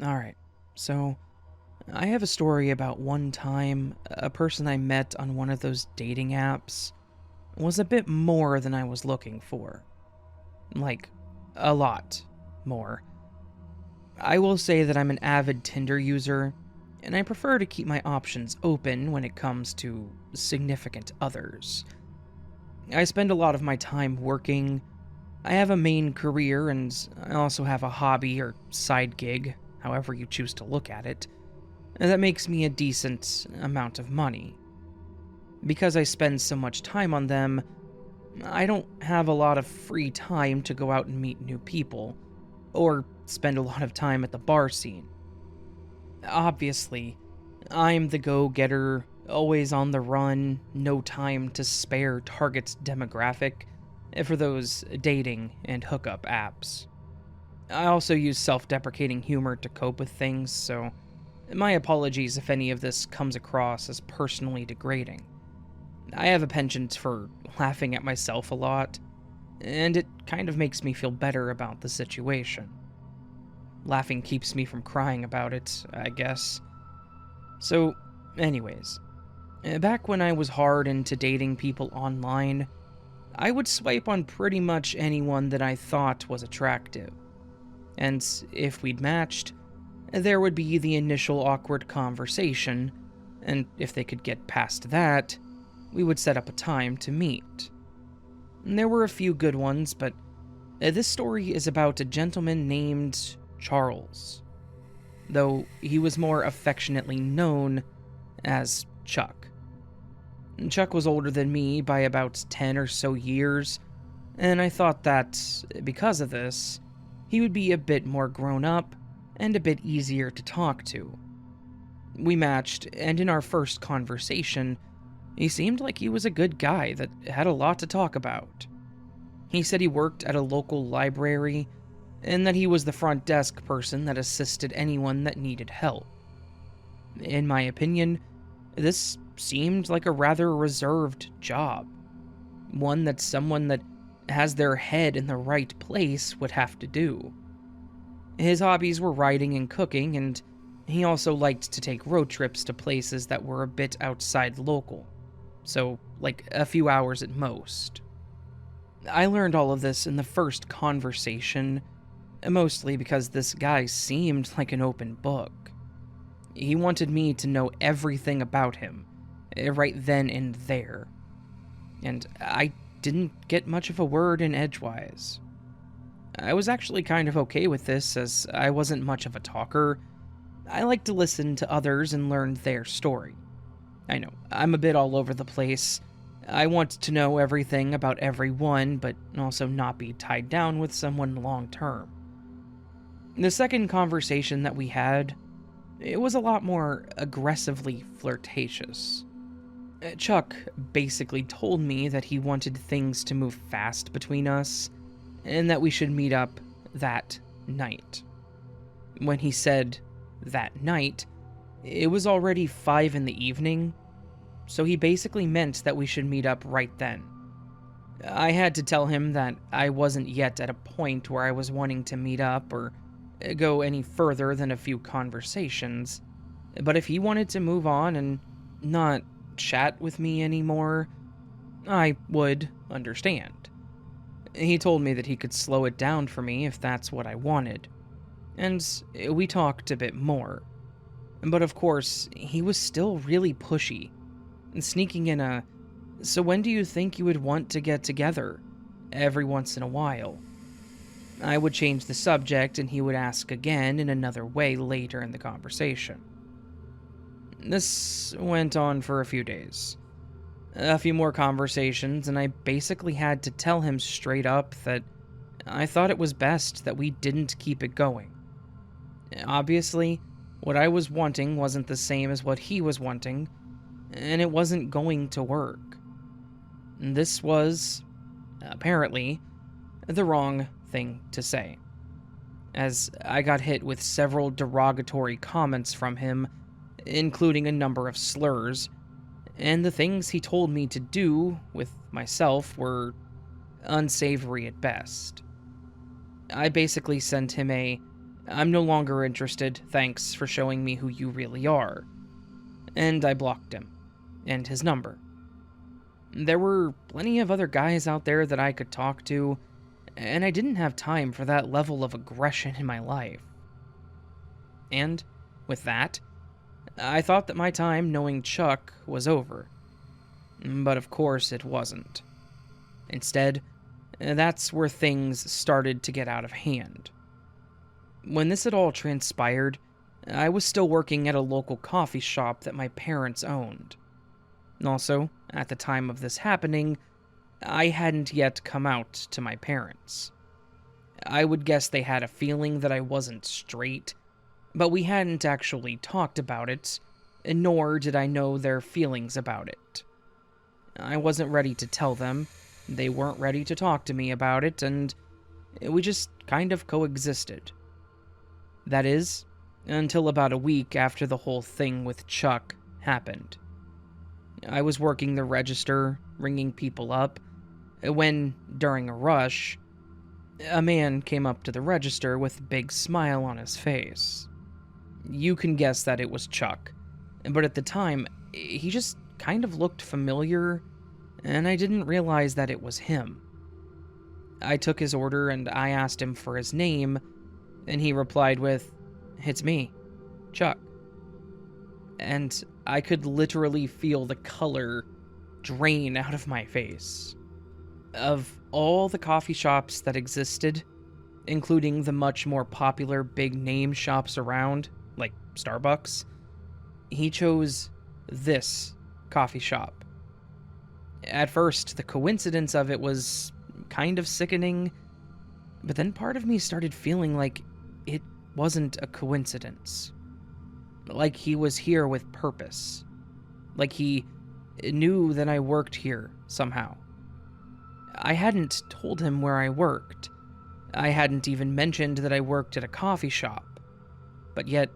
Alright, so I have a story about one time a person I met on one of those dating apps was a bit more than I was looking for. Like, a lot more. I will say that I'm an avid Tinder user, and I prefer to keep my options open when it comes to significant others. I spend a lot of my time working. I have a main career, and I also have a hobby or side gig, however you choose to look at it, that makes me a decent amount of money. Because I spend so much time on them, I don't have a lot of free time to go out and meet new people, or spend a lot of time at the bar scene. Obviously, I'm the go-getter, always on the run, no time to spare target demographic for those dating and hookup apps. I also use self-deprecating humor to cope with things, so my apologies if any of this comes across as personally degrading. I have a penchant for laughing at myself a lot, and it kind of makes me feel better about the situation. Laughing keeps me from crying about it, I guess. So, anyways, back when I was hard into dating people online, I would swipe on pretty much anyone that I thought was attractive. And if we'd matched, there would be the initial awkward conversation, and if they could get past that, we would set up a time to meet. There were a few good ones, but this story is about a gentleman named Charles, though he was more affectionately known as Chuck. Chuck was older than me by about 10 or so years, and I thought that, because of this, he would be a bit more grown up and a bit easier to talk to. We matched, and in our first conversation, he seemed like he was a good guy that had a lot to talk about. He said he worked at a local library, and that he was the front desk person that assisted anyone that needed help. In my opinion, this seemed like a rather reserved job. One that someone that has their head in the right place would have to do. His hobbies were writing and cooking, and he also liked to take road trips to places that were a bit outside local. So, like a few hours at most. I learned all of this in the first conversation, mostly because this guy seemed like an open book. He wanted me to know everything about him, right then and there. And I didn't get much of a word in edgewise. I was actually kind of okay with this, as I wasn't much of a talker. I like to listen to others and learn their story. I know, I'm a bit all over the place. I want to know everything about everyone, but also not be tied down with someone long term. The second conversation that we had, it was a lot more aggressively flirtatious. Chuck basically told me that he wanted things to move fast between us, and that we should meet up that night. When he said that night, it was already 5 in the evening, so he basically meant that we should meet up right then. I had to tell him that I wasn't yet at a point where I was wanting to meet up or go any further than a few conversations, but if he wanted to move on and not chat with me anymore, I would understand. He told me that he could slow it down for me if that's what I wanted, and we talked a bit more. But of course, he was still really pushy, sneaking in a, "So when do you think you would want to get together?" every once in a while. I would change the subject and he would ask again in another way later in the conversation. This went on for a few days. A few more conversations, and I basically had to tell him straight up that I thought it was best that we didn't keep it going. Obviously, what I was wanting wasn't the same as what he was wanting, and it wasn't going to work. This was, apparently, the wrong thing to say, as I got hit with several derogatory comments from him, including a number of slurs, and the things he told me to do with myself were unsavory at best. I basically sent him a I'm no longer interested, thanks for showing me who you really are. And I blocked him, and his number. There were plenty of other guys out there that I could talk to, and I didn't have time for that level of aggression in my life. And, with that, I thought that my time knowing Chuck was over. But of course it wasn't. Instead, that's where things started to get out of hand. When this had all transpired, I was still working at a local coffee shop that my parents owned. Also, at the time of this happening, I hadn't yet come out to my parents. I would guess they had a feeling that I wasn't straight, but we hadn't actually talked about it, nor did I know their feelings about it. I wasn't ready to tell them, they weren't ready to talk to me about it, and we just kind of coexisted. That is, until about a week after the whole thing with Chuck happened. I was working the register, ringing people up, when, during a rush, a man came up to the register with a big smile on his face. You can guess that it was Chuck, but at the time, he just kind of looked familiar, and I didn't realize that it was him. I took his order and I asked him for his name, and he replied with, "It's me, Chuck." And I could literally feel the color drain out of my face. Of all the coffee shops that existed, including the much more popular big-name shops around, like Starbucks, he chose this coffee shop. At first, the coincidence of it was kind of sickening, but then part of me started feeling like it wasn't a coincidence. Like he was here with purpose. Like he knew that I worked here somehow. I hadn't told him where I worked. I hadn't even mentioned that I worked at a coffee shop. But yet,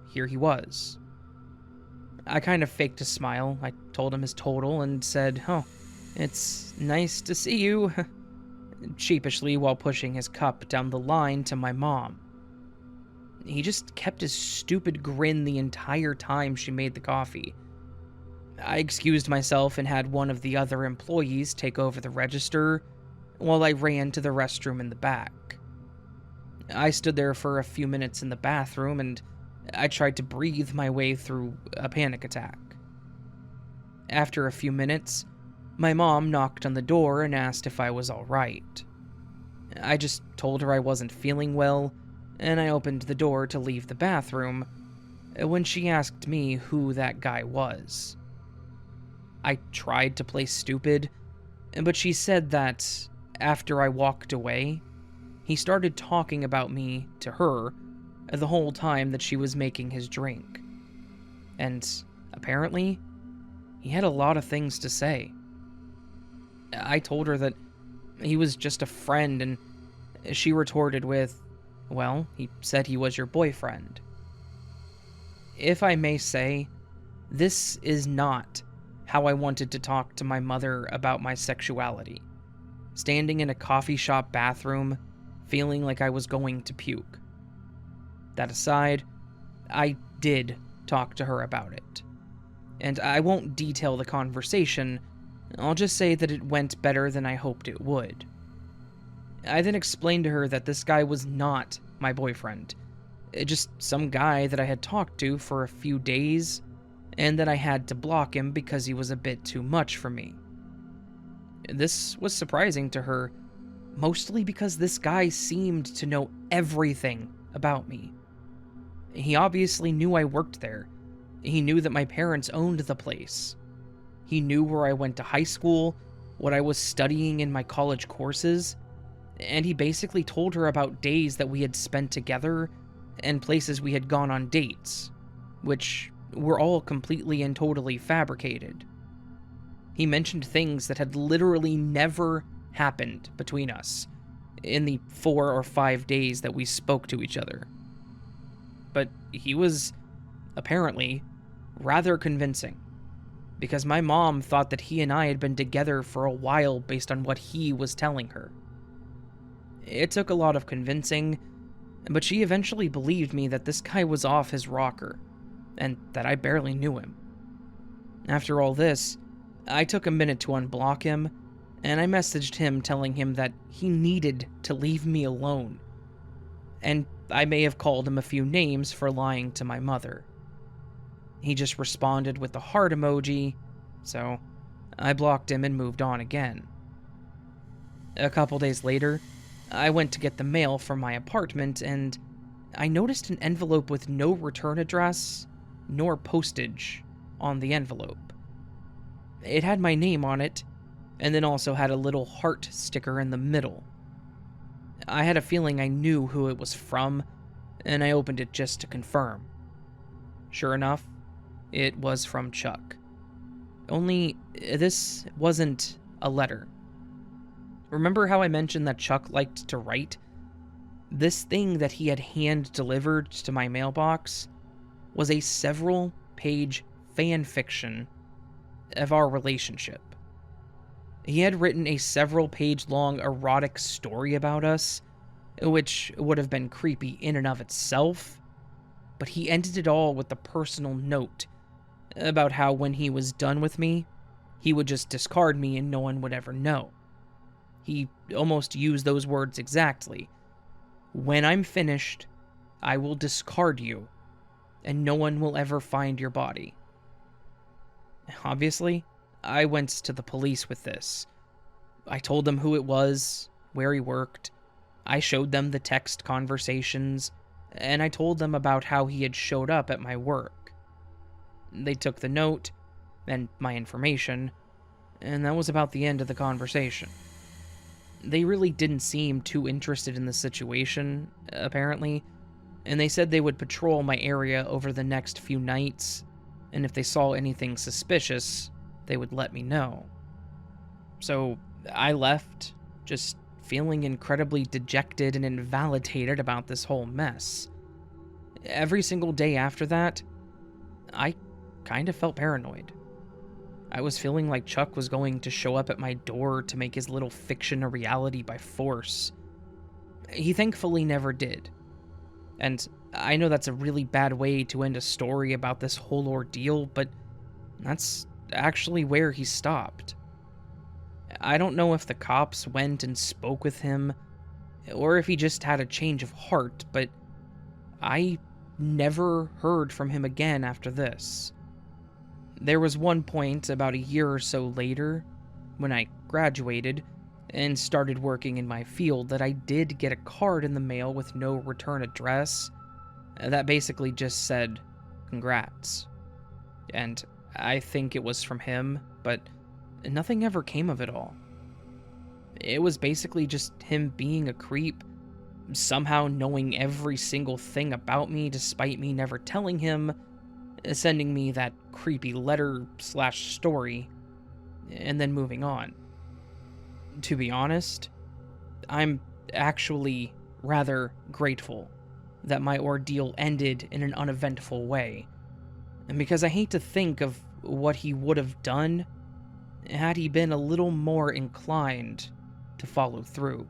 here he was. I kind of faked a smile. I told him his total and said, "Oh, it's nice to see you," sheepishly while pushing his cup down the line to my mom. He just kept his stupid grin the entire time she made the coffee. I excused myself and had one of the other employees take over the register while I ran to the restroom in the back. I stood there for a few minutes in the bathroom and I tried to breathe my way through a panic attack. After a few minutes, my mom knocked on the door and asked if I was all right. I just told her I wasn't feeling well, and I opened the door to leave the bathroom when she asked me who that guy was. I tried to play stupid, but she said that after I walked away, he started talking about me to her the whole time that she was making his drink. And apparently, he had a lot of things to say. I told her that he was just a friend, and she retorted with, "Well, he said he was your boyfriend." If I may say, this is not how I wanted to talk to my mother about my sexuality. Standing in a coffee shop bathroom, feeling like I was going to puke. That aside, I did talk to her about it. And I won't detail the conversation, I'll just say that it went better than I hoped it would. I then explained to her that this guy was not my boyfriend, just some guy that I had talked to for a few days, and that I had to block him because he was a bit too much for me. This was surprising to her, mostly because this guy seemed to know everything about me. He obviously knew I worked there. He knew that my parents owned the place. He knew where I went to high school, what I was studying in my college courses, and he basically told her about days that we had spent together and places we had gone on dates, which were all completely and totally fabricated. He mentioned things that had literally never happened between us in the 4 or 5 days that we spoke to each other. But he was, apparently, rather convincing, because my mom thought that he and I had been together for a while based on what he was telling her. It took a lot of convincing, but she eventually believed me that this guy was off his rocker, and that I barely knew him. After all this, I took a minute to unblock him, and I messaged him telling him that he needed to leave me alone. And I may have called him a few names for lying to my mother. He just responded with the heart emoji, so I blocked him and moved on again. A couple days later, I went to get the mail from my apartment, and I noticed an envelope with no return address nor postage on the envelope. It had my name on it, and then also had a little heart sticker in the middle. I had a feeling I knew who it was from, and I opened it just to confirm. Sure enough, it was from Chuck. Only, this wasn't a letter. Remember how I mentioned that Chuck liked to write? This thing that he had hand-delivered to my mailbox was a several-page fan fiction of our relationship. He had written a several-page-long erotic story about us, which would have been creepy in and of itself, but he ended it all with a personal note about how when he was done with me, he would just discard me and no one would ever know. He almost used those words exactly. "When I'm finished, I will discard you, and no one will ever find your body." Obviously, I went to the police with this. I told them who it was, where he worked. I showed them the text conversations, and I told them about how he had showed up at my work. They took the note and my information, and that was about the end of the conversation. They really didn't seem too interested in the situation, apparently, and they said they would patrol my area over the next few nights, and if they saw anything suspicious, they would let me know. So I left, just feeling incredibly dejected and invalidated about this whole mess. Every single day after that, I kind of felt paranoid. I was feeling like Chuck was going to show up at my door to make his little fiction a reality by force. He thankfully never did. And I know that's a really bad way to end a story about this whole ordeal, but that's actually where he stopped. I don't know if the cops went and spoke with him, or if he just had a change of heart, but I never heard from him again after this. There was one point about a year or so later, when I graduated and started working in my field, that I did get a card in the mail with no return address that basically just said, "Congrats." And I think it was from him, but nothing ever came of it all. It was basically just him being a creep, somehow knowing every single thing about me despite me never telling him, sending me that creepy letter/story, and then moving on. To be honest, I'm actually rather grateful that my ordeal ended in an uneventful way, and because I hate to think of what he would have done had he been a little more inclined to follow through.